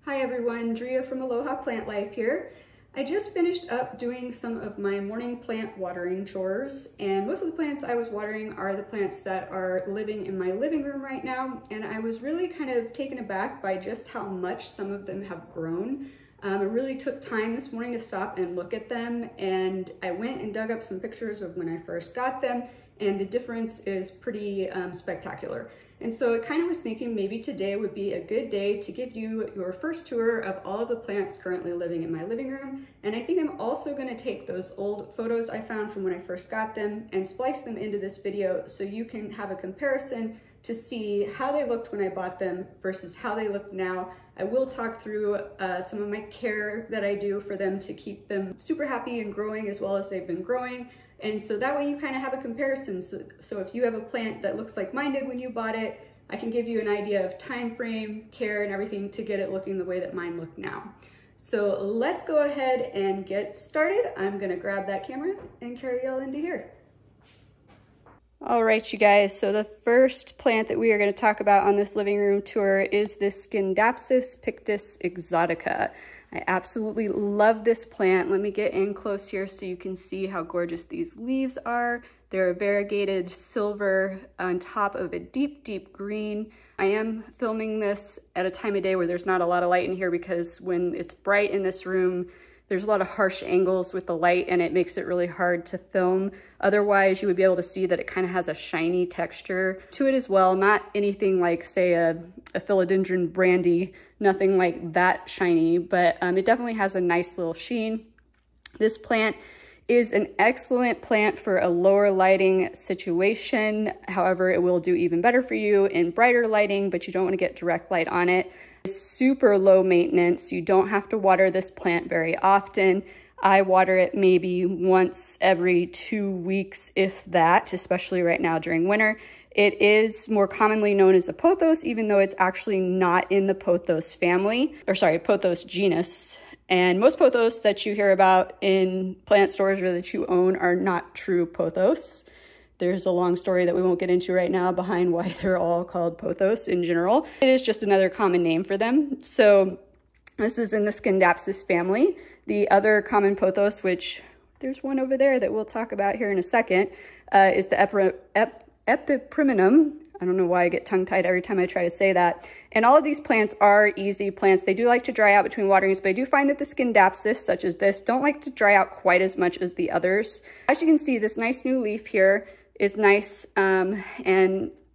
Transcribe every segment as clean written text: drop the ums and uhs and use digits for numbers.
Hi everyone, Drea from Aloha Plant Life here. I just finished up doing some of my morning plant watering chores, and most of the plants I was watering are the plants that are living in my living room right now, and I was really kind of taken aback by just how much some of them have grown. I really took time this morning to stop and look at them, and I went and dug up some pictures of when I first got them, and the difference is pretty spectacular. And so I kind of was thinking maybe today would be a good day to give you your first tour of all of the plants currently living in my living room. And I think I'm also going to take those old photos I found from when I first got them and splice them into this video so you can have a comparison to see how they looked when I bought them versus how they look now. I will talk through some of my care that I do for them to keep them super happy and growing as well as they've been growing. And so that way you kind of have a comparison. So if you have a plant that looks like mine did when you bought it, I can give you an idea of time frame, care, and everything to get it looking the way that mine look now. So let's go ahead and get started. I'm gonna grab that camera and carry y'all into here. All right, you guys, so the first plant that we are going to talk about on this living room tour is this Scindapsus pictus exotica. I absolutely love this plant. Let me get in close here so you can see how gorgeous these leaves are. They're a variegated silver on top of a deep, deep green. I am filming this at a time of day where there's not a lot of light in here because when it's bright in this room, there's a lot of harsh angles with the light and it makes it really hard to film. Otherwise, you would be able to see that it kind of has a shiny texture to it as well. Not anything like, say, a philodendron brandy, nothing like that shiny, but it definitely has a nice little sheen. This plant is an excellent plant for a lower lighting situation. However, it will do even better for you in brighter lighting, but you don't want to get direct light on it. It's super low maintenance. You don't have to water this plant very often. I water it maybe once every 2 weeks, if that, especially right now during winter. It is more commonly known as a pothos, even though it's actually not in the pothos family, or sorry, pothos genus. And most pothos that you hear about in plant stores or that you own are not true pothos. There's a long story that we won't get into right now behind why they're all called pothos in general. It is just another common name for them. So this is in the Scindapsus family. The other common pothos, which there's one over there that we'll talk about here in a second, is the Epipremnum. I don't know why I get tongue-tied every time I try to say that. And all of these plants are easy plants. They do like to dry out between waterings, but I do find that the Scindapsus, such as this, don't like to dry out quite as much as the others. As you can see, this nice new leaf here is nice and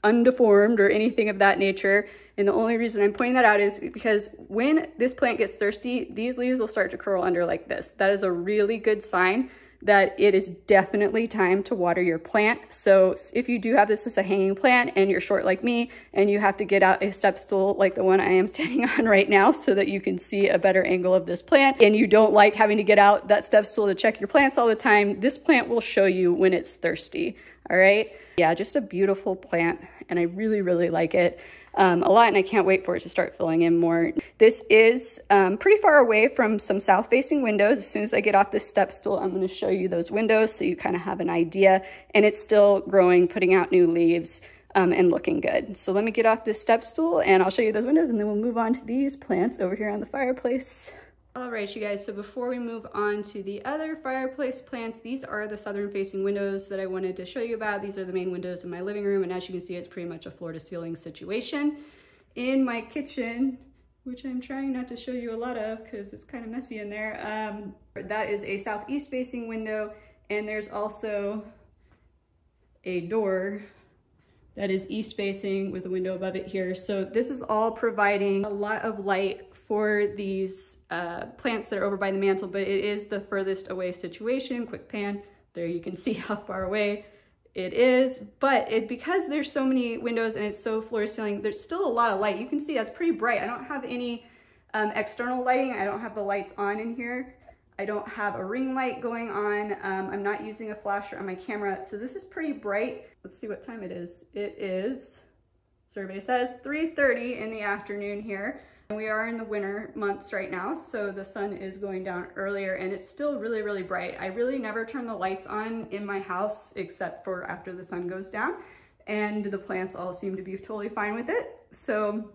undeformed or anything of that nature. And the only reason I'm pointing that out is because when this plant gets thirsty, these leaves will start to curl under like this. That is a really good sign that it is definitely time to water your plant. So if you do have this as a hanging plant and you're short like me and you have to get out a step stool like the one I am standing on right now so that you can see a better angle of this plant, and you don't like having to get out that step stool to check your plants all the time, this plant will show you when it's thirsty. All right. Yeah, just a beautiful plant. And I really, really like it a lot. And I can't wait for it to start filling in more. This is pretty far away from some south facing windows. As soon as I get off this step stool, I'm going to show you those windows so you kind of have an idea. And it's still growing, putting out new leaves and looking good. So let me get off this step stool and I'll show you those windows and then we'll move on to these plants over here on the fireplace. All right, you guys, so before we move on to the other fireplace plants, these are the southern facing windows that I wanted to show you about. These are the main windows in my living room, and as you can see, it's pretty much a floor to ceiling situation. In my kitchen, which I'm trying not to show you a lot of because it's kind of messy in there, that is a southeast facing window, and there's also a door that is east facing with a window above it here. So this is all providing a lot of light for these plants that are over by the mantle, but it is the furthest away situation. Quick pan, there you can see how far away it is. But because there's so many windows and it's so floor to ceiling, there's still a lot of light. You can see that's pretty bright. I don't have any external lighting. I don't have the lights on in here. I don't have a ring light going on. I'm not using a flasher on my camera. So this is pretty bright. Let's see what time it is. It is, survey says, 3:30 in the afternoon here. And we are in the winter months right now, so the sun is going down earlier and it's still really, really bright. I really never turn the lights on in my house except for after the sun goes down, and the plants all seem to be totally fine with it. So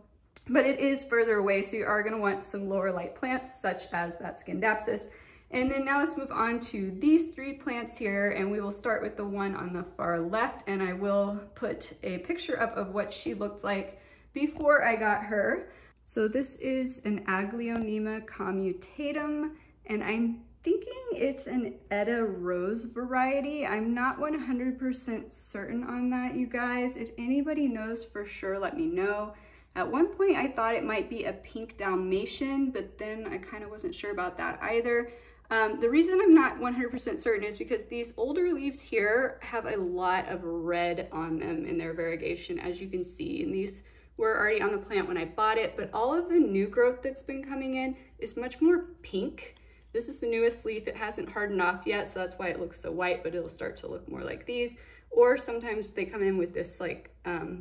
but it is further away, so you are going to want some lower light plants such as that Scindapsus. And then now let's move on to these 3 plants here, and we will start with the one on the far left, and I will put a picture up of what she looked like before I got her. So this is an Aglaonema commutatum, and I'm thinking it's an Etta Rose variety. I'm not 100% certain on that, you guys. If anybody knows for sure, let me know. At one point I thought it might be a pink Dalmatian, but then I kind of wasn't sure about that either. The reason I'm not 100% certain is because these older leaves here have a lot of red on them in their variegation, as you can see, and these were already on the plant when I bought it, but all of the new growth that's been coming in is much more pink. This is the newest leaf. It hasn't hardened off yet, so that's why it looks so white, but it'll start to look more like these. Or sometimes they come in with this like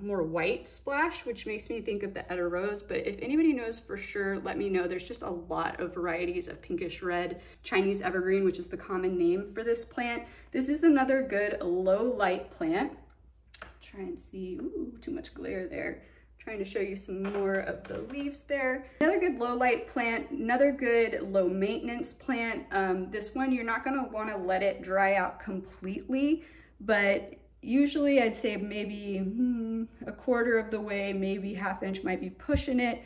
more white splash, which makes me think of the Etta Rose. But if anybody knows for sure, let me know. There's just a lot of varieties of pinkish red. Chinese evergreen, which is the common name for this plant. This is another good low light plant. Try and see, ooh, too much glare there. Trying to show you some more of the leaves there. Another good low light plant, another good low maintenance plant. This one, you're not gonna wanna let it dry out completely, but usually I'd say maybe a quarter of the way, maybe ½ inch might be pushing it,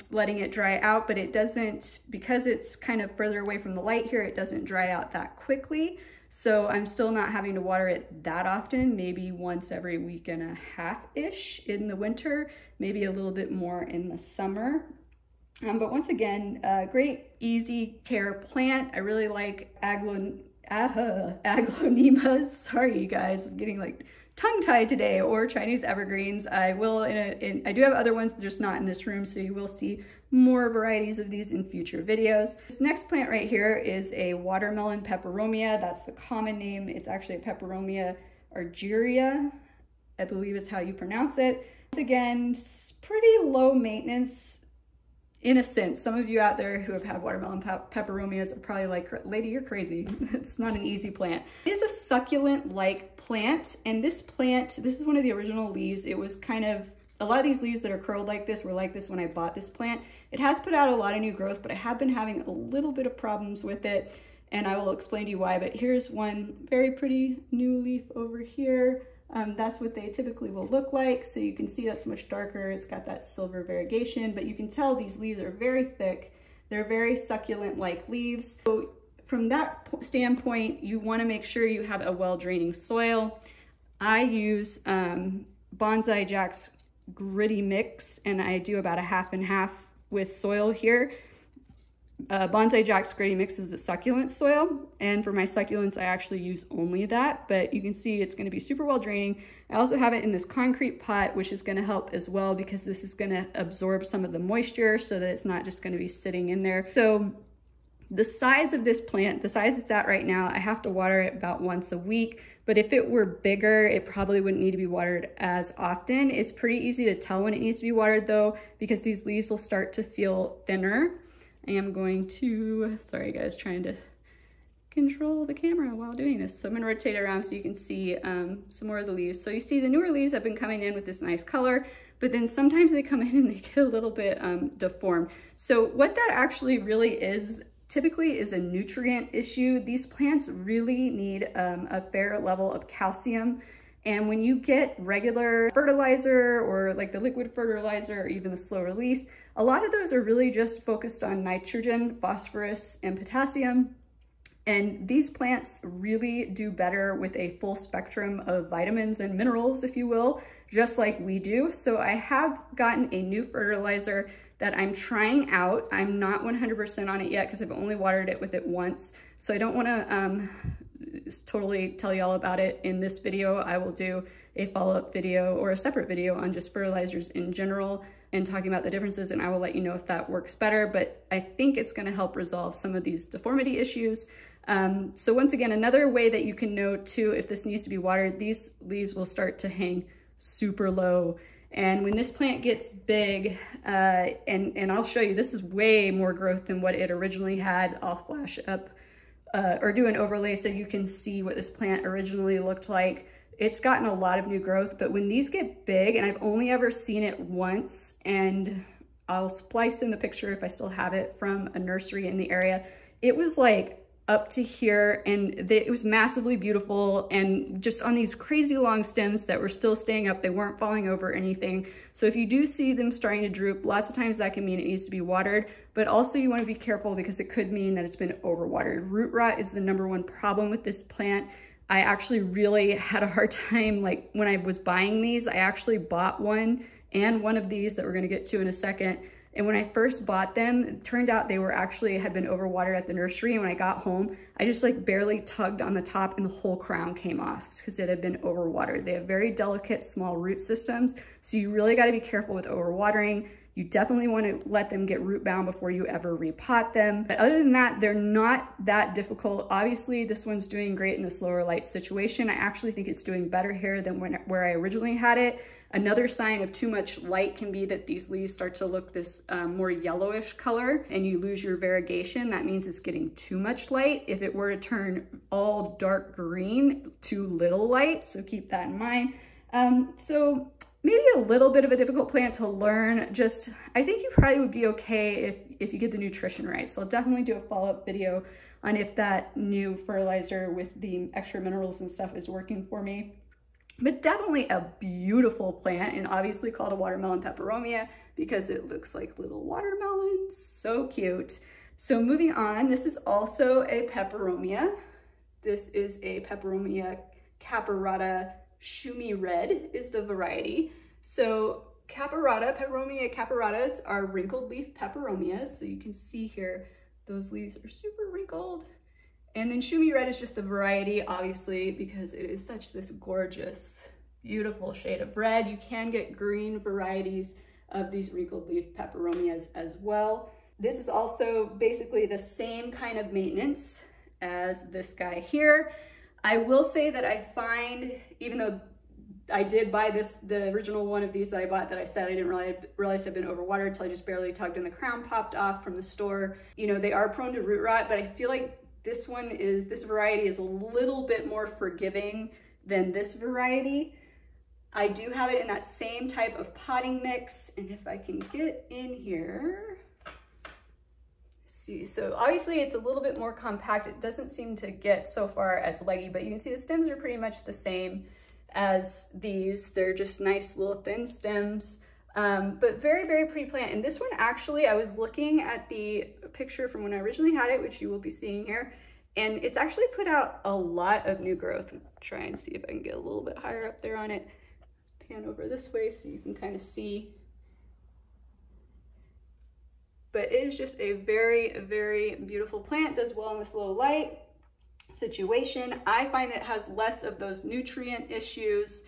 letting it dry out, but it doesn't, because it's kind of further away from the light here, it doesn't dry out that quickly. So I'm still not having to water it that often, maybe once every week and a half-ish in the winter, maybe a little bit more in the summer. But once again, great easy care plant. I really like Aglaonemas. Sorry, you guys, I'm getting like tongue-tied today, or Chinese evergreens. I will, I do have other ones, just not in this room, so you will see more varieties of these in future videos. This next plant right here is a watermelon peperomia. That's the common name. It's actually a Peperomia Argyraeus, I believe is how you pronounce it. Once again, pretty low maintenance in a sense. Some of you out there who have had watermelon peperomias are probably like, lady, you're crazy. It's not an easy plant. It is a succulent-like plant, and this plant, this is one of the original leaves. It was kind of, a lot of these leaves that are curled like this were like this when I bought this plant. It has put out a lot of new growth, but I have been having a little bit of problems with it, and I will explain to you why. But here's one very pretty new leaf over here. That's what they typically will look like. So you can see that's much darker. It's got that silver variegation, but you can tell these leaves are very thick. They're very succulent-like leaves. So from that standpoint, you want to make sure you have a well-draining soil. I use Bonsai Jack's gritty mix, and I do about a half and half with soil here. Bonsai Jack's gritty mix is a succulent soil, and for my succulents I actually use only that, but you can see it's going to be super well draining. I also have it in this concrete pot, which is going to help as well, because this is going to absorb some of the moisture so that it's not just going to be sitting in there. So the size of this plant, the size it's at right now, I have to water it about once a week, but if it were bigger, it probably wouldn't need to be watered as often. It's pretty easy to tell when it needs to be watered though, because these leaves will start to feel thinner. I am going to, sorry guys, trying to control the camera while doing this. So I'm gonna rotate it around so you can see some more of the leaves. So you see the newer leaves have been coming in with this nice color, but then sometimes they come in and they get a little bit deformed. So what that actually really is, typically is a nutrient issue. These plants really need a fair level of calcium. And when you get regular fertilizer or like the liquid fertilizer or even the slow release, a lot of those are really just focused on nitrogen, phosphorus, and potassium. And these plants really do better with a full spectrum of vitamins and minerals, if you will, just like we do. So I have gotten a new fertilizer that I'm trying out. I'm not 100% on it yet because I've only watered it with it once. So I don't want to totally tell you all about it in this video. I will do a follow-up video or a separate video on just fertilizers in general and talking about the differences, and I will let you know if that works better, but I think it's going to help resolve some of these deformity issues. So once again, another way that you can know too if this needs to be watered, these leaves will start to hang super low. And when this plant gets big, and I'll show you, this is way more growth than what it originally had. I'll flash up or do an overlay so you can see what this plant originally looked like. it's gotten a lot of new growth, but when these get big, and I've only ever seen it once, and I'll splice in the picture if I still have it from a nursery in the area, it was like up to here, and it was massively beautiful, and just on these crazy long stems that were still staying up. They weren't falling over or anything. So if you do see them starting to droop, lots of times that can mean it needs to be watered, but also you want to be careful because it could mean that it's been overwatered. Root rot is the #1 problem with this plant. I actually really had a hard time, like when I was buying these, I actually bought one and one of these that we're gonna get to in a second. And when I first bought them, it turned out they were actually had been overwatered at the nursery. And when I got home, I just like barely tugged on the top and the whole crown came off because it had been overwatered. They have very delicate small root systems. So you really gotta be careful with overwatering. You definitely want to let them get root bound before you ever repot them. But other than that, they're not that difficult. Obviously, this one's doing great in this lower light situation. I actually think it's doing better here than where I originally had it. Another sign of too much light can be that these leaves start to look this more yellowish color and you lose your variegation. That means it's getting too much light. If it were to turn all dark green, too little light, so keep that in mind. So maybe a little bit of a difficult plant to learn. I think you probably would be okay if you get the nutrition right. So I'll definitely do a follow-up video on if that new fertilizer with the extra minerals and stuff is working for me. But definitely a beautiful plant, and obviously called a watermelon peperomia because it looks like little watermelons. So cute. So moving on, this is also a peperomia. This is a Peperomia caperata. Schumi Red is the variety. So Peperomia caperatas are wrinkled leaf peperomias. So you can see here, those leaves are super wrinkled. And then Schumi Red is just the variety, obviously, because it is such this gorgeous, beautiful shade of red. You can get green varieties of these wrinkled leaf peperomias as well. This is also basically the same kind of maintenance as this guy here. I will say that I find, even though I did buy the original one of these that I bought that I said I didn't realize had been overwatered until I just barely tugged and the crown popped off from the store. You know, they are prone to root rot, but I feel like this variety is a little bit more forgiving than this variety. I do have it in that same type of potting mix, and if I can get in here, see, so obviously it's a little bit more compact. It doesn't seem to get so far as leggy, but you can see the stems are pretty much the same as these. They're just nice little thin stems, but very, very pretty plant. And this one actually, I was looking at the picture from when I originally had it, which you will be seeing here, and it's actually put out a lot of new growth. I'll try and see if I can get a little bit higher up there on it. Pan over this way so you can kind of see. But it is just a very, very beautiful plant. Does well in this low light situation. I find that it has less of those nutrient issues.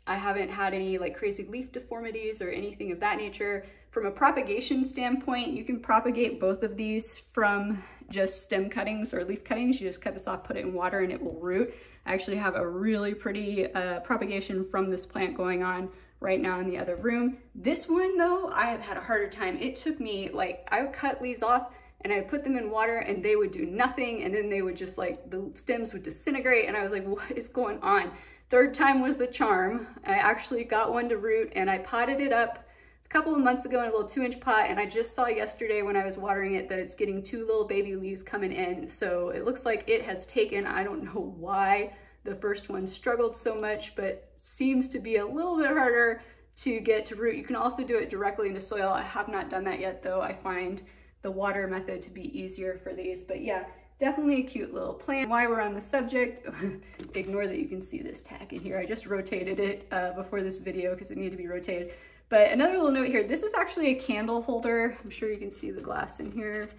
I haven't had any like crazy leaf deformities or anything of that nature. From a propagation standpoint, you can propagate both of these from just stem cuttings or leaf cuttings. You just cut this off, put it in water, and it will root. I actually have a really pretty propagation from this plant going on right now in the other room. This one though, I have had a harder time. It took me, like, I would cut leaves off and I would put them in water and they would do nothing, and then they would just like, the stems would disintegrate, and I was like, what is going on? Third time was the charm. I actually got one to root and I potted it up a couple of months ago in a little 2-inch pot, and I just saw yesterday when I was watering it that it's getting 2 little baby leaves coming in. So it looks like it has taken, I don't know why the first one struggled so much, but seems to be a little bit harder to get to root. You can also do it directly into soil. I have not done that yet though. I find the water method to be easier for these, but yeah, definitely a cute little plant. While we're on the subject, ignore that you can see this tack in here. I just rotated it before this video because it needed to be rotated. But another little note here, this is actually a candle holder. I'm sure you can see the glass in here.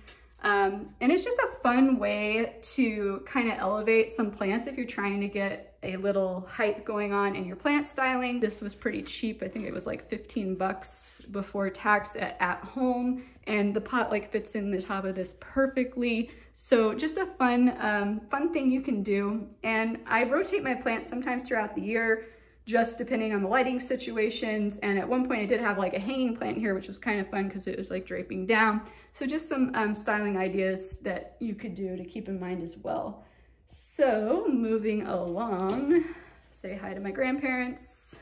And it's just a fun way to kind of elevate some plants if you're trying to get a little height going on in your plant styling. This was pretty cheap. I think it was like 15 bucks before tax at home. And the pot like fits in the top of this perfectly. So just a fun, fun thing you can do. And I rotate my plants sometimes throughout the year, just depending on the lighting situations. And at one point I did have like a hanging plant here, which was kind of fun because it was like draping down. So just some styling ideas that you could do to keep in mind as well. So moving along, say hi to my grandparents.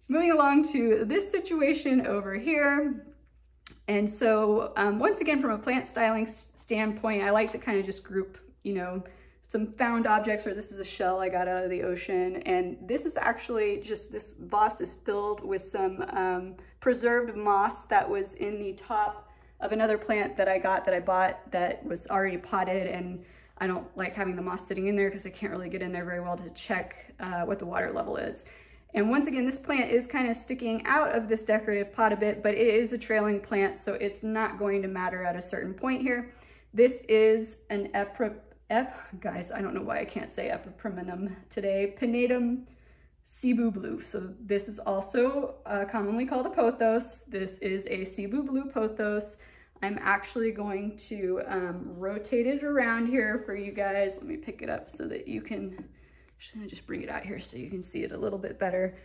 Moving along to this situation over here. And so once again, from a plant styling standpoint, I like to kind of just group, you know, some found objects, or this is a shell I got out of the ocean. And this is actually just, this vase is filled with some preserved moss that was in the top of another plant that I bought that was already potted. And I don't like having the moss sitting in there because I can't really get in there very well to check what the water level is. And once again, this plant is kind of sticking out of this decorative pot a bit, but it is a trailing plant, so it's not going to matter at a certain point here. This is an guys, I don't know why I can't say Epipremnum today, pinnatum Cebu Blue. So this is also commonly called a pothos. This is a Cebu Blue pothos. I'm actually going to rotate it around here for you guys. Let me pick it up so that you can, just bring it out here so you can see it a little bit better.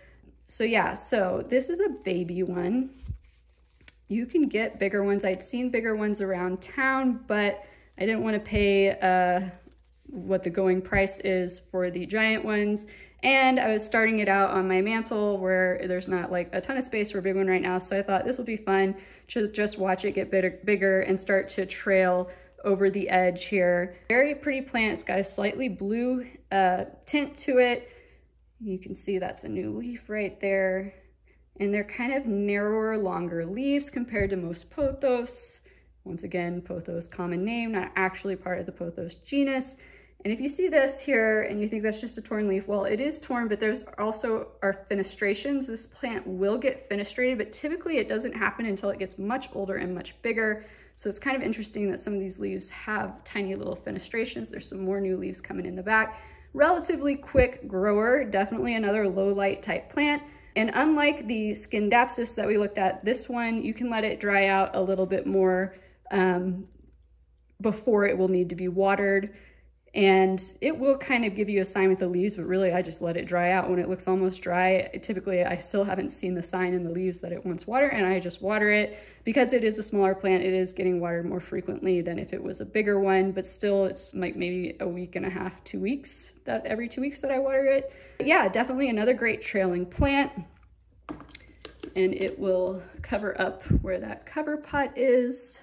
So yeah, so this is a baby one. You can get bigger ones. I'd seen bigger ones around town, but I didn't want to pay what the going price is for the giant ones. And I was starting it out on my mantle where there's not like a ton of space for a big one right now. So I thought this will be fun to just watch it get bigger and start to trail over the edge here. Very pretty plant. It's got a slightly blue tint to it. You can see that's a new leaf right there. And they're kind of narrower, longer leaves compared to most pothos. Once again, pothos, common name, not actually part of the pothos genus. And if you see this here and you think that's just a torn leaf, well, it is torn, but there's also our fenestrations. This plant will get fenestrated, but typically it doesn't happen until it gets much older and much bigger. So it's kind of interesting that some of these leaves have tiny little fenestrations. There's some more new leaves coming in the back. Relatively quick grower, definitely another low light type plant. And unlike the Scindapsus that we looked at, this one, you can let it dry out a little bit more before it will need to be watered. And it will kind of give you a sign with the leaves, but really I just let it dry out when it looks almost dry. Typically, I still haven't seen the sign in the leaves that it wants water, and I just water it. Because it is a smaller plant, it is getting watered more frequently than if it was a bigger one, but still it's like maybe a week and a half, 2 weeks, that every 2 weeks that I water it. But yeah, definitely another great trailing plant. And it will cover up where that cover pot is,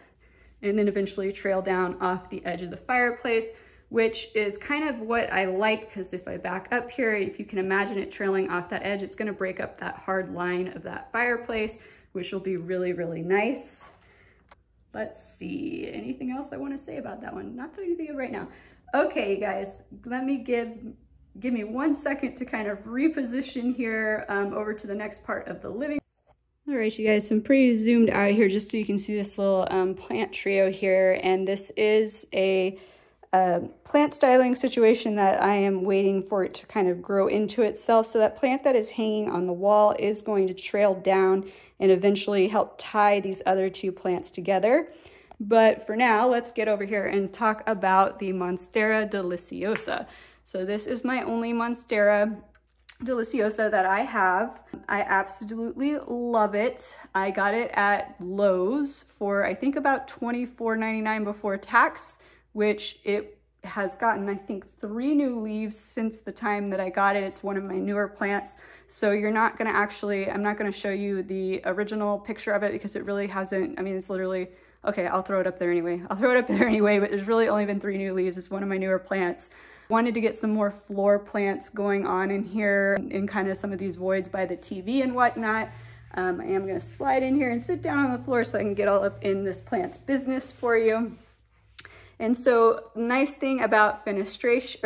and then eventually trail down off the edge of the fireplace, which is kind of what I like, because if I back up here, if you can imagine it trailing off that edge, it's gonna break up that hard line of that fireplace, which will be really, really nice. Let's see, anything else I wanna say about that one? Not that I can think of right now. Okay, you guys, let me give me 1 second to kind of reposition here over to the next part of the living. All right, you guys, I'm pretty zoomed out here just so you can see this little plant trio here. And this is a plant styling situation that I am waiting for it to kind of grow into itself. So that plant that is hanging on the wall is going to trail down and eventually help tie these other two plants together. But for now, let's get over here and talk about the Monstera deliciosa. So this is my only Monstera deliciosa that I have. I absolutely love it. I got it at Lowe's for I think about $24.99 before tax, which it has gotten, I think, 3 new leaves since the time that I got it. It's one of my newer plants. So you're not gonna actually, I'm not gonna show you the original picture of it because it really hasn't, I mean, it's literally, okay, I'll throw it up there anyway. I'll throw it up there anyway, but there's really only been 3 new leaves. It's one of my newer plants. Wanted to get some more floor plants going on in here in kind of some of these voids by the TV and whatnot. I am gonna slide in here and sit down on the floor so I can get all up in this plant's business for you. And so, nice thing about fenestrations,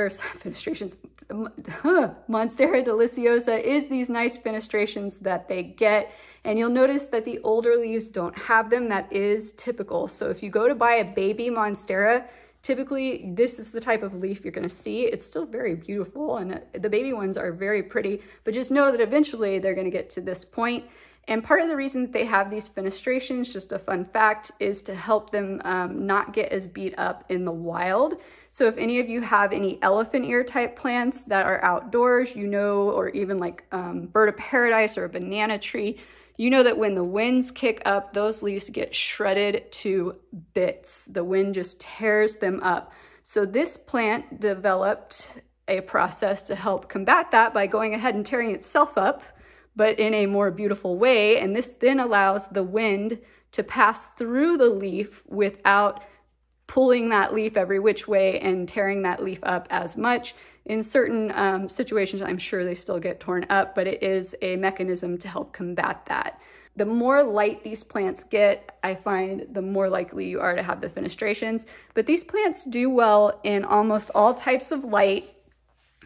Monstera deliciosa is these nice fenestrations that they get. And you'll notice that the older leaves don't have them. That is typical. So if you go to buy a baby Monstera, typically this is the type of leaf you're gonna see. It's still very beautiful and the baby ones are very pretty, but just know that eventually they're gonna get to this point. And part of the reason that they have these fenestrations, just a fun fact, is to help them not get as beat up in the wild. So if any of you have any elephant ear type plants that are outdoors, you know, or even like bird of paradise or a banana tree, you know that when the winds kick up, those leaves get shredded to bits. The wind just tears them up. So this plant developed a process to help combat that by going ahead and tearing itself up, but in a more beautiful way. And this then allows the wind to pass through the leaf without pulling that leaf every which way and tearing that leaf up as much. In certain situations, I'm sure they still get torn up, but it is a mechanism to help combat that. The more light these plants get, I find the more likely you are to have the fenestrations. But these plants do well in almost all types of light,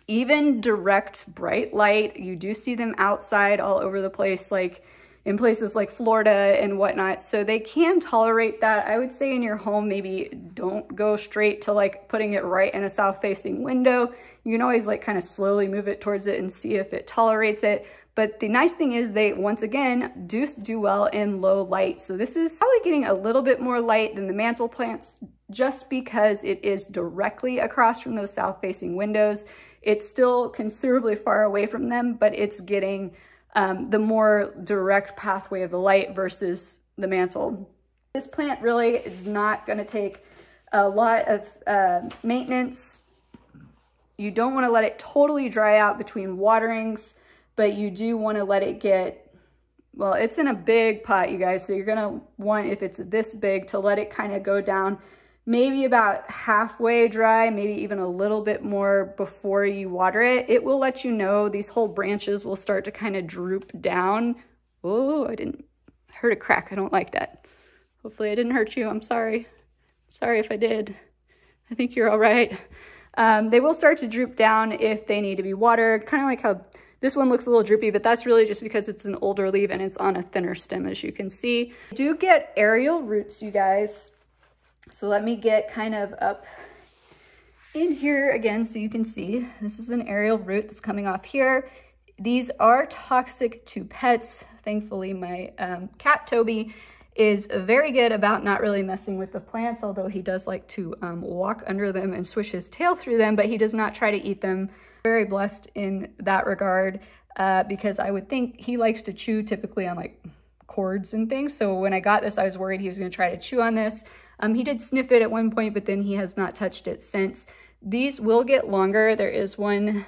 even direct bright light. You do see them outside all over the place, like in places like Florida and whatnot. So they can tolerate that. I would say in your home, maybe don't go straight to like putting it right in a south facing window. You can always like kind of slowly move it towards it and see if it tolerates it. But the nice thing is they, once again, do well in low light. So this is probably getting a little bit more light than the mantle plants just because it is directly across from those south facing windows. It's still considerably far away from them, but it's getting the more direct pathway of the light versus the mantle. This plant really is not going to take a lot of maintenance. You don't want to let it totally dry out between waterings, but you do want to let it get, well, it's in a big pot, you guys, so you're going to want, if it's this big, to let it kind of go down maybe about halfway dry, maybe even a little bit more before you water it. It will let you know. These whole branches will start to kind of droop down. Oh, I heard a crack. I don't like that. Hopefully I didn't hurt you. I'm sorry. Sorry if I did. I think you're all right. They will start to droop down if they need to be watered, kind of like how this one looks a little droopy, but that's really just because it's an older leaf and it's on a thinner stem, as you can see. You do get aerial roots, you guys. So let me get kind of up in here again so you can see. This is an aerial root that's coming off here. These are toxic to pets. Thankfully, my cat Toby is very good about not really messing with the plants, although he does like to walk under them and swish his tail through them, but he does not try to eat them. Very blessed in that regard because I would think he likes to chew typically on like cords and things. So when I got this, I was worried he was going to try to chew on this. He did sniff it at one point, but then he has not touched it since. These will get longer. There is one,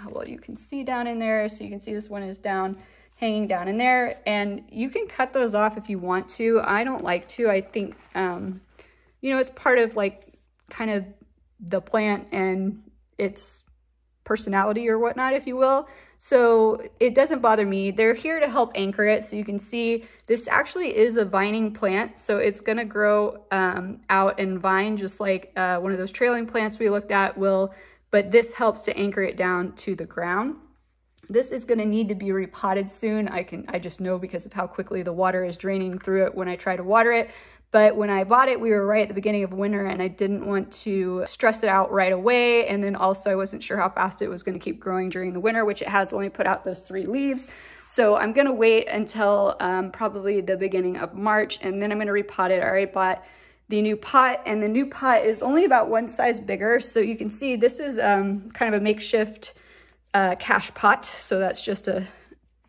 well, you can see down in there. So you can see this one is down, hanging down in there. And you can cut those off if you want to. I don't like to. I think, you know, it's part of like kind of the plant and its personality or whatnot, if you will. So it doesn't bother me. They're here to help anchor it. So you can see this actually is a vining plant. So it's going to grow out and vine just like one of those trailing plants we looked at will, but this helps to anchor it down to the ground. This is going to need to be repotted soon. I just know because of how quickly the water is draining through it when I try to water it. But when I bought it, we were right at the beginning of winter and I didn't want to stress it out right away. And then also I wasn't sure how fast it was going to keep growing during the winter, which it has only put out those 3 leaves. So I'm going to wait until probably the beginning of March and then I'm going to repot it. I already bought the new pot and the new pot is only about one size bigger. So you can see this is kind of a makeshift cache pot. So that's just a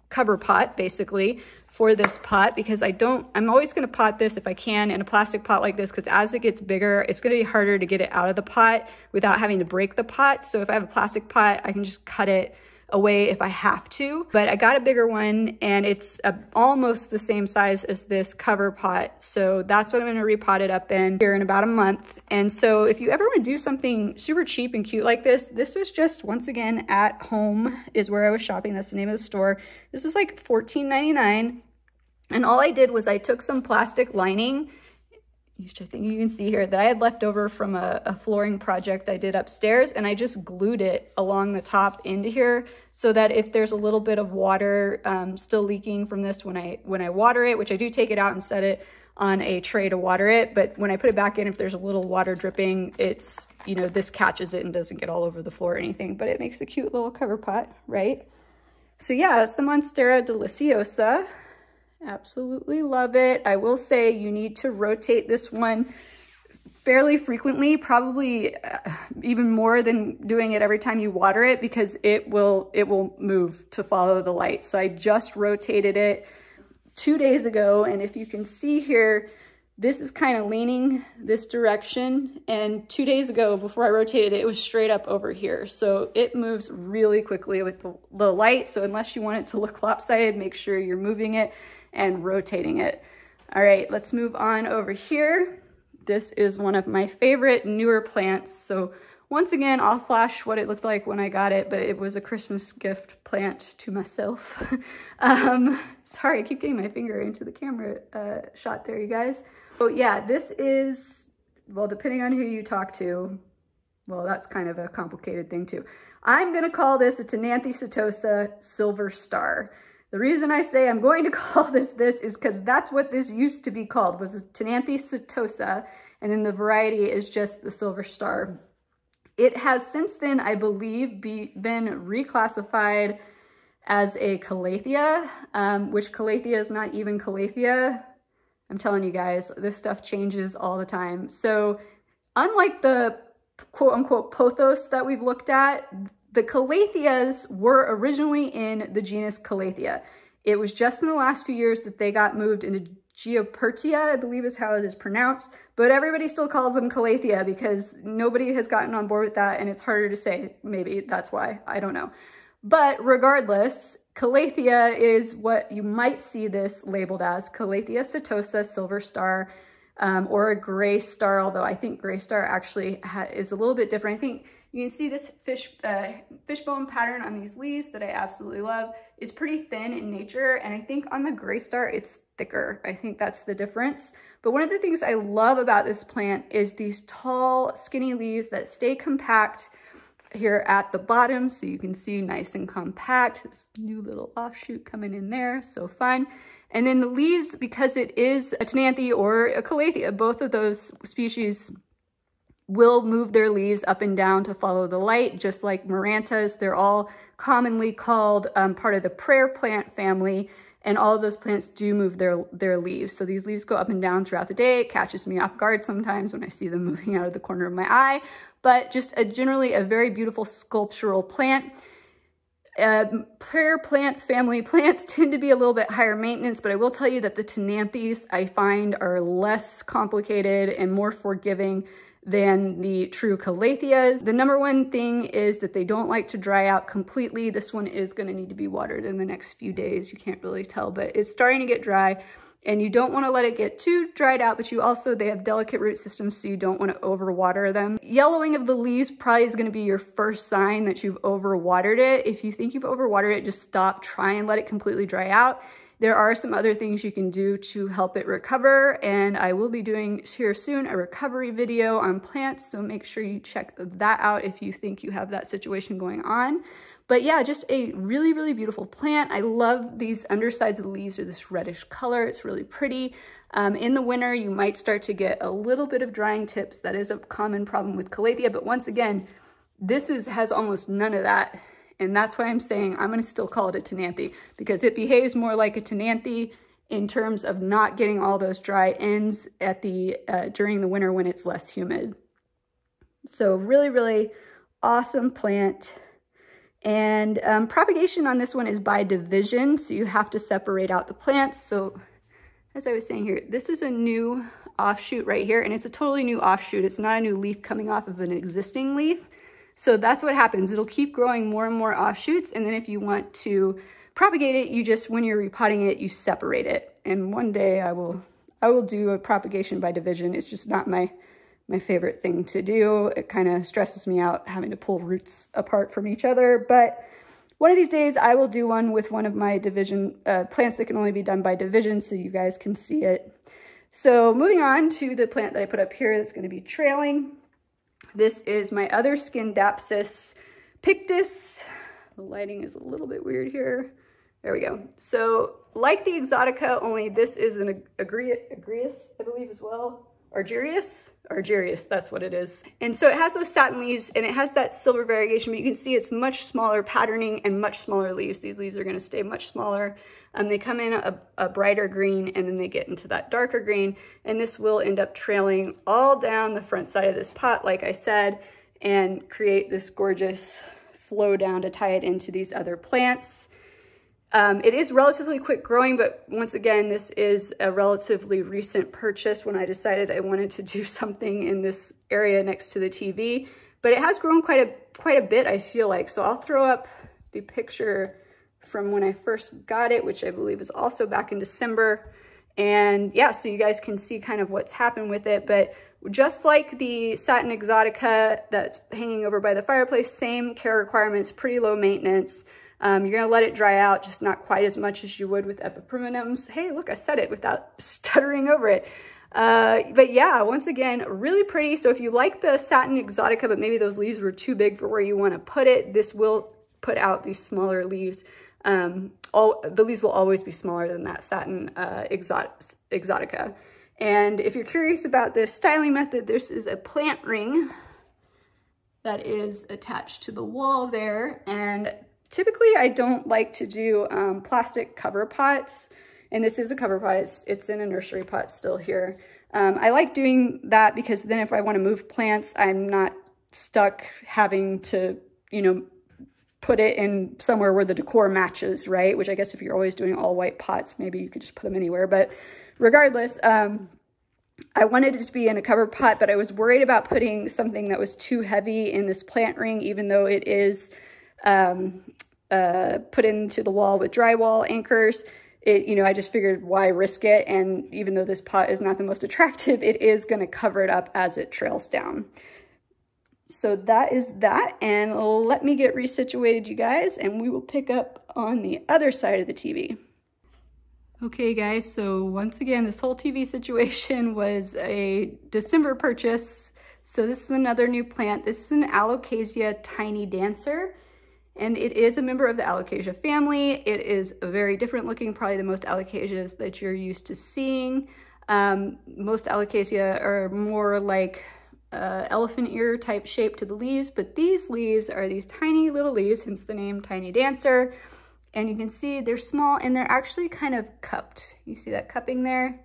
cover pot basically for this pot because I'm always going to pot this if I can in a plastic pot like this because as it gets bigger, it's going to be harder to get it out of the pot without having to break the pot. So if I have a plastic pot, I can just cut it away if I have to. But I got a bigger one and it's almost the same size as this cover pot. So that's what I'm going to repot it up in here in about a month. And so if you ever want to do something super cheap and cute like this was just, once again, At Home is where I was shopping. That's the name of the store. This is like $14.99. And all I did was I took some plastic lining, which I think you can see here, that I had left over from a flooring project I did upstairs, and I just glued it along the top into here so that if there's a little bit of water still leaking from this when I water it, which I do take it out and set it on a tray to water it, but when I put it back in, if there's a little water dripping, it's, you know, this catches it and doesn't get all over the floor or anything, but it makes a cute little cover pot, right? So yeah, that's the Monstera deliciosa. Absolutely love it. I will say you need to rotate this one fairly frequently, probably even more than doing it every time you water it because it will move to follow the light. So I just rotated it 2 days ago, and if you can see here, this is kind of leaning this direction. And 2 days ago, before I rotated it, it was straight up over here. So it moves really quickly with the light. So unless you want it to look lopsided, make sure you're moving it and rotating it. All right, let's move on over here. This is one of my favorite newer plants. So once again, I'll flash what it looked like when I got it, but it was a Christmas gift plant to myself. Sorry, I keep getting my finger into the camera shot there, you guys. So yeah, this is, well, depending on who you talk to, well, that's kind of a complicated thing too. I'm gonna call this a Ctenanthe setosa silver star. The reason I say I'm going to call this is because that's what this used to be called, was a Ctenanthe setosa, and then the variety is just the silver star. It has since then, I believe, been reclassified as a calathea, which calathea is not even calathea. I'm telling you guys, this stuff changes all the time. So unlike the quote unquote pothos that we've looked at, the calatheas were originally in the genus Calathea. It was just in the last few years that they got moved into Geopertia, I believe is how it is pronounced, but everybody still calls them Calathea because nobody has gotten on board with that and it's harder to say. Maybe that's why, I don't know. But regardless, Calathea is what you might see this labeled as, Calathea setosa silver star, or a gray star, although I think gray star actually is a little bit different. I think you can see this fishbone pattern on these leaves that I absolutely love. Is pretty thin in nature, and I think on the gray star it's thicker. I think that's the difference. But one of the things I love about this plant is these tall, skinny leaves that stay compact here at the bottom, so you can see nice and compact. This new little offshoot coming in there, so fun. And then the leaves, because it is a Ctenanthe or a Calathea, both of those species will move their leaves up and down to follow the light, just like Marantas. They're all commonly called part of the prayer plant family, and all of those plants do move their leaves. So these leaves go up and down throughout the day. It catches me off guard sometimes when I see them moving out of the corner of my eye, but just generally a very beautiful sculptural plant. Prayer plant family plants tend to be a little bit higher maintenance, but I will tell you that the Ctenanthes I find are less complicated and more forgiving than the true Calatheas. The number one thing is that they don't like to dry out completely. This one is going to need to be watered in the next few days. You can't really tell, but it's starting to get dry, and you don't want to let it get too dried out, but they have delicate root systems, so you don't want to overwater them. Yellowing of the leaves probably is going to be your first sign that you've overwatered it. If you think you've overwatered it, just stop, try and let it completely dry out. There are some other things you can do to help it recover, and I will be doing here soon a recovery video on plants, so make sure you check that out if you think you have that situation going on. But yeah, just a really, really beautiful plant. I love these undersides of the leaves are this reddish color. It's really pretty. In the winter, you might start to get a little bit of drying tips. That is a common problem with Calathea, but once again, this has almost none of that. And that's why I'm saying I'm going to still call it a Ctenanthe, because it behaves more like a Ctenanthe in terms of not getting all those dry ends at during the winter when it's less humid. So really, really awesome plant. And propagation on this one is by division, so you have to separate out the plants. So as I was saying here, this is a new offshoot right here, and it's a totally new offshoot. It's not a new leaf coming off of an existing leaf. So that's what happens. It'll keep growing more and more offshoots. And then if you want to propagate it, you just, when you're repotting it, you separate it. And one day I will do a propagation by division. It's just not my favorite thing to do. It kind of stresses me out having to pull roots apart from each other. But one of these days I will do one with one of my division plants that can only be done by division, so you guys can see it. So moving on to the plant that I put up here that's going to be trailing. This is my other Scindapsus pictus. The lighting is a little bit weird here. There we go. So like the Exotica, only this is an Aglaonema, I believe, as well. Argyraeus, that's what it is. And so it has those satin leaves and it has that silver variegation, but you can see it's much smaller patterning and much smaller leaves. These leaves are going to stay much smaller. They come in a brighter green and then they get into that darker green, and this will end up trailing all down the front side of this pot, like I said, and create this gorgeous flow down to tie it into these other plants. It is relatively quick growing, but once again, this is a relatively recent purchase when I decided I wanted to do something in this area next to the TV. But it has grown quite a bit, I feel like. So I'll throw up the picture from when I first got it, which I believe is also back in December. And yeah, so you guys can see kind of what's happened with it. But just like the Satin Exotica that's hanging over by the fireplace, same care requirements, pretty low maintenance. You're gonna let it dry out, just not quite as much as you would with Epipremnums. Hey, look, I said it without stuttering over it. But yeah, once again, really pretty. So if you like the Satin Exotica, but maybe those leaves were too big for where you want to put it, this will put out these smaller leaves. The leaves will always be smaller than that Satin Exotica. And if you're curious about this styling method, this is a plant ring that is attached to the wall there. And typically I don't like to do plastic cover pots. And this is a cover pot, it's in a nursery pot still here. I like doing that because then if I want to move plants, I'm not stuck having to, you know, put it in somewhere where the decor matches, right? Which I guess if you're always doing all white pots, maybe you could just put them anywhere. But regardless, I wanted it to be in a cover pot, but I was worried about putting something that was too heavy in this plant ring, even though it is put into the wall with drywall anchors. You know, I just figured why risk it? And even though this pot is not the most attractive, it is going to cover it up as it trails down. So that is that. And let me get resituated, you guys, and we will pick up on the other side of the TV. Okay, guys, so once again, this whole TV situation was a December purchase. So this is another new plant. This is an Alocasia tiny dancer. And it is a member of the Alocasia family. It is very different looking, probably the most Alocasias that you're used to seeing. Most Alocasia are more like elephant ear type shape to the leaves, but these leaves are these tiny little leaves, hence the name Tiny Dancer. And you can see they're small and they're actually kind of cupped. You see that cupping there?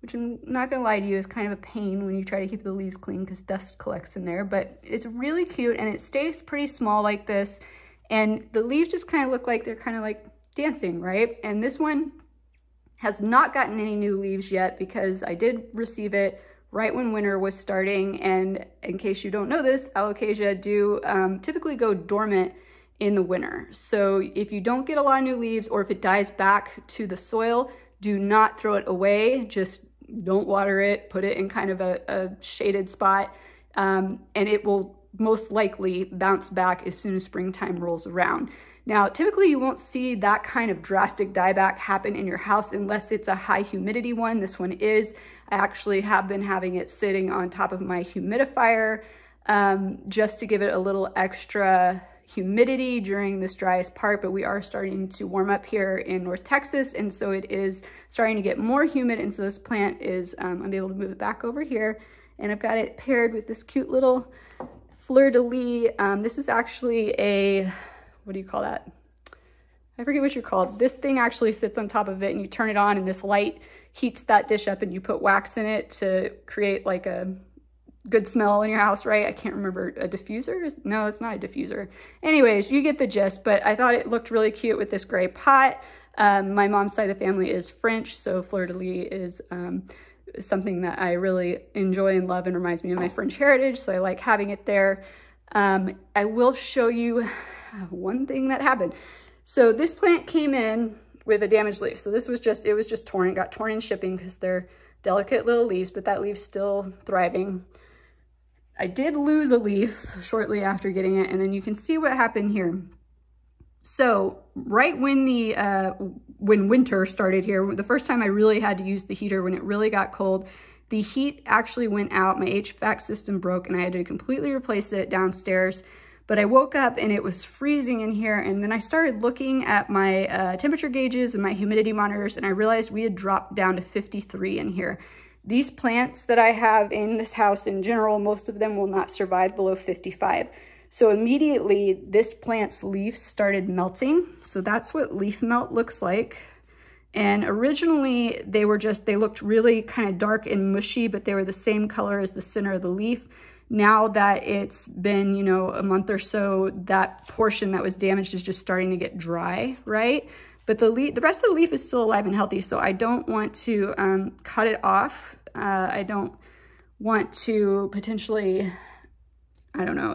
Which I'm not gonna lie to you is kind of a pain when you try to keep the leaves clean because dust collects in there, but it's really cute and it stays pretty small like this. And the leaves just kind of look like they're kind of like dancing, right? And this one has not gotten any new leaves yet because I did receive it right when winter was starting. And in case you don't know this, Alocasia do typically go dormant in the winter. So if you don't get a lot of new leaves or if it dies back to the soil, do not throw it away. Just don't water it, put it in kind of a shaded spot, and it will most likely bounce back as soon as springtime rolls around. Now, typically you won't see that kind of drastic dieback happen in your house unless it's a high humidity one. This one is. I actually have been having it sitting on top of my humidifier just to give it a little extra humidity during this driest part, but we are starting to warm up here in North Texas, and so it is starting to get more humid, and so this plant is, I'm able to move it back over here, and I've got it paired with this cute little fleur-de-lis. This is actually a, what do you call that? I forget what you're called. This thing actually sits on top of it and you turn it on and this light heats that dish up and you put wax in it to create like a good smell in your house, right? I can't remember, a diffuser? No, it's not a diffuser. Anyways, you get the gist, but I thought it looked really cute with this gray pot. My mom's side of the family is French, so fleur-de-lis is something that I really enjoy and love and reminds me of my French heritage, so I like having it there. I will show you one thing that happened. So this plant came in with a damaged leaf. So this was just, it was just torn, it got torn in shipping because they're delicate little leaves, but that leaf's still thriving. I did lose a leaf shortly after getting it, and then you can see what happened here. So right when when winter started here, the first time I really had to use the heater when it really got cold, the heat actually went out, my HVAC system broke, and I had to completely replace it downstairs. But I woke up and it was freezing in here, and then I started looking at my temperature gauges and my humidity monitors, and I realized we had dropped down to 53 in here. These plants that I have in this house in general, most of them will not survive below 55. So immediately this plant's leaves started melting. So that's what leaf melt looks like. And originally they looked really kind of dark and mushy, but they were the same color as the center of the leaf. Now that it's been, you know, a month or so, that portion that was damaged is just starting to get dry, right? but the rest of the leaf is still alive and healthy, so I don't want to cut it off. I don't want to potentially, I don't know.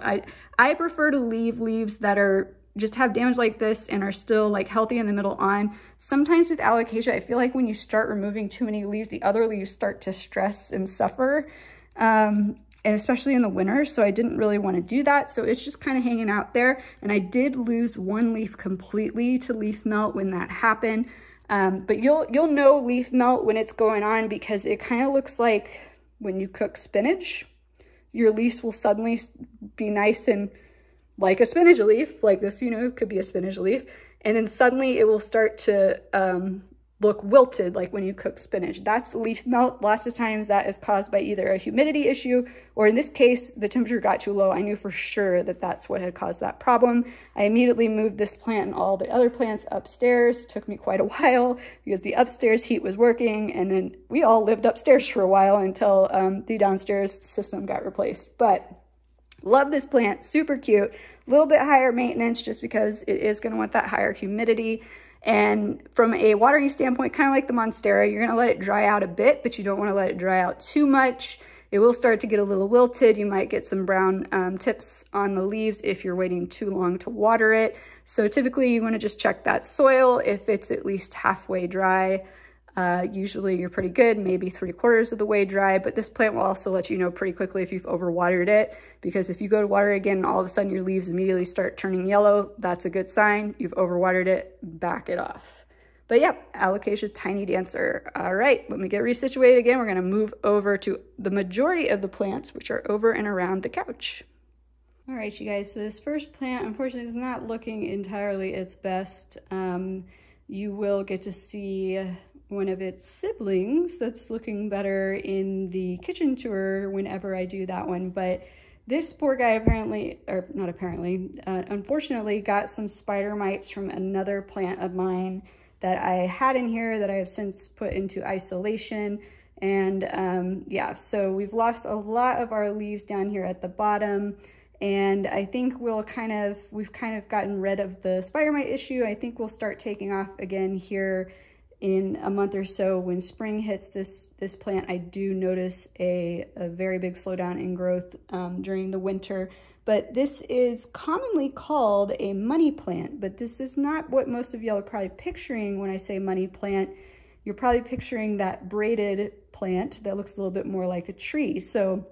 I prefer to leave leaves that are just have damage like this and are still like healthy in the middle on. Sometimes with alocasia, I feel like when you start removing too many leaves, the other leaves start to stress and suffer, and especially in the winter. So I didn't really want to do that. So it's just kind of hanging out there. And I did lose one leaf completely to leaf melt when that happened. But you'll know leaf melt when it's going on because it kind of looks like when you cook spinach, your leaves will suddenly be nice and like a spinach leaf, like this, you know, could be a spinach leaf. And then suddenly it will start to look wilted, like when you cook spinach. That's leaf melt. Lots of times that is caused by either a humidity issue, or in this case, the temperature got too low. I knew for sure that that's what had caused that problem. I immediately moved this plant and all the other plants upstairs. It took me quite a while because the upstairs heat was working, and then we all lived upstairs for a while until the downstairs system got replaced. But love this plant, super cute, a little bit higher maintenance just because it is going to want that higher humidity. And from a watering standpoint, kind of like the Monstera, you're going to let it dry out a bit, but you don't want to let it dry out too much. It will start to get a little wilted. You might get some brown tips on the leaves if you're waiting too long to water it. So typically you want to just check that soil. If it's at least halfway dry, usually you're pretty good, maybe 3/4 of the way dry, but this plant will also let you know pretty quickly if you've overwatered it, because if you go to water again and all of a sudden your leaves immediately start turning yellow, that's a good sign. You've overwatered it, back it off. But yeah, Alocasia Tiny Dancer. All right, let me get resituated again. We're gonna move over to the majority of the plants, which are over and around the couch. All right, you guys, so this first plant, unfortunately, is not looking entirely its best. You will get to see one of its siblings that's looking better in the kitchen tour whenever I do that one. But this poor guy apparently, or not apparently, unfortunately got some spider mites from another plant of mine that I had in here that I have since put into isolation. And yeah, so we've lost a lot of our leaves down here at the bottom. And I think we've kind of gotten rid of the spider mite issue. I think we'll start taking off again here in a month or so. When spring hits this plant, I do notice a very big slowdown in growth during the winter. But this is commonly called a money plant, but this is not what most of y'all are probably picturing when I say money plant. You're probably picturing that braided plant that looks a little bit more like a tree. So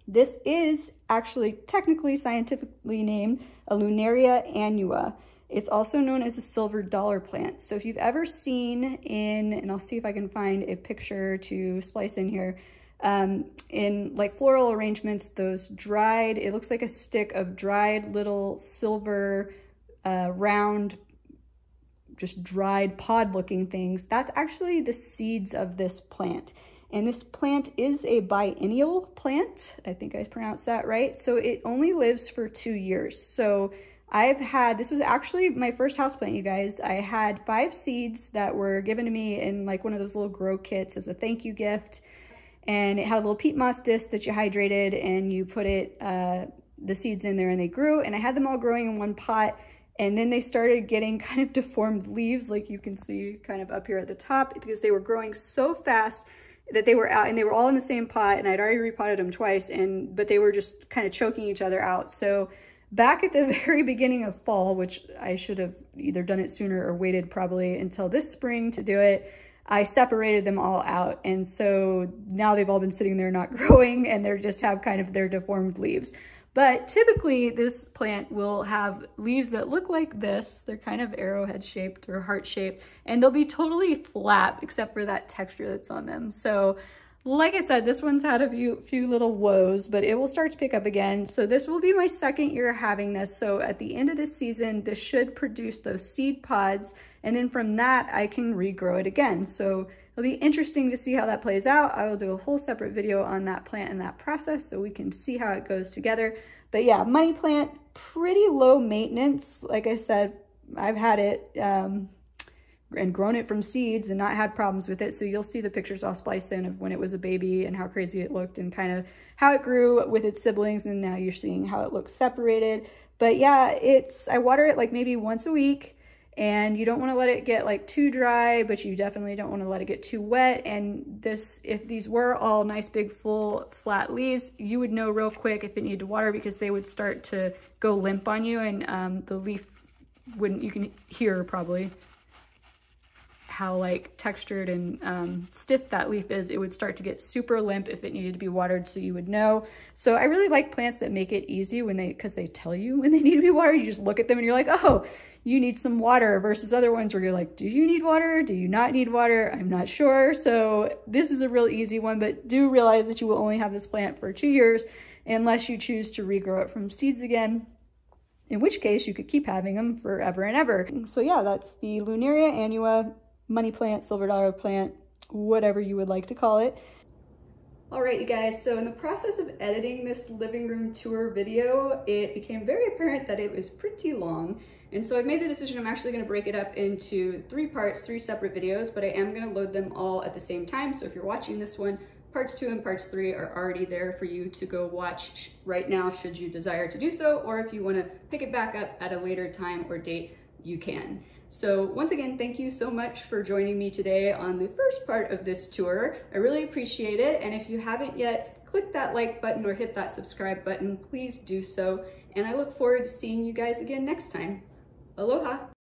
this is actually technically scientifically named a Lunaria annua. It's also known as a silver dollar plant. So if you've ever seen and I'll see if I can find a picture to splice in here, in like floral arrangements, those dried, it looks like a stick of dried little silver, round, just dried pod looking things. That's actually the seeds of this plant. And this plant is a biennial plant. I think I pronounced that right. So it only lives for 2 years. So this was actually my first houseplant, you guys. I had 5 seeds that were given to me in like one of those little grow kits as a thank you gift. And it had a little peat moss disc that you hydrated and you put the seeds in there and they grew. And I had them all growing in one pot. And then they started getting kind of deformed leaves, like you can see kind of up here at the top, because they were growing so fast that they were out, and they were all in the same pot, and I'd already repotted them twice, but they were just kind of choking each other out. So back at the very beginning of fall, which I should have either done it sooner or waited probably until this spring to do it, I separated them all out. And so now they've all been sitting there not growing, and they just have kind of their deformed leaves. But typically this plant will have leaves that look like this. They're kind of arrowhead shaped or heart shaped, and they'll be totally flat except for that texture that's on them. So like I said, this one's had a few little woes, but it will start to pick up again. So this will be my second year having this. So at the end of this season, this should produce those seed pods. And then from that, I can regrow it again. So it'll be interesting to see how that plays out. I will do a whole separate video on that plant and that process so we can see how it goes together. But yeah, money plant, pretty low maintenance. Like I said, I've had it and grown it from seeds and not had problems with it. So you'll see the pictures I'll splice in of when it was a baby and how crazy it looked and kind of how it grew with its siblings. And now you're seeing how it looks separated. But yeah, I water it like maybe once a week. and you don't want to let it get like too dry, but you definitely don't want to let it get too wet. And this, if these were all nice big full flat leaves, you would know real quick if it needed water, because they would start to go limp on you, and the leaf wouldn't, you can hear probably how like textured and stiff that leaf is. It would start to get super limp if it needed to be watered, so you would know. So I really like plants that make it easy when because they tell you when they need to be watered. You just look at them and you're like, oh, you need some water, versus other ones where you're like, do you need water? Do you not need water? I'm not sure. So this is a real easy one, but do realize that you will only have this plant for 2 years unless you choose to regrow it from seeds again, in which case you could keep having them forever and ever. So yeah, that's the Lunaria, annua, money plant, silver dollar plant, whatever you would like to call it. All right, you guys, so in the process of editing this living room tour video, it became very apparent that it was pretty long. And so I've made the decision I'm actually gonna break it up into 3 parts, 3 separate videos, but I am gonna load them all at the same time. So if you're watching this one, parts 2 and parts 3 are already there for you to go watch right now, should you desire to do so, or if you wanna pick it back up at a later time or date, you can. So once again, thank you so much for joining me today on the first part of this tour. I really appreciate it. And if you haven't yet, click that like button or hit that subscribe button, please do so. And I look forward to seeing you guys again next time. Aloha.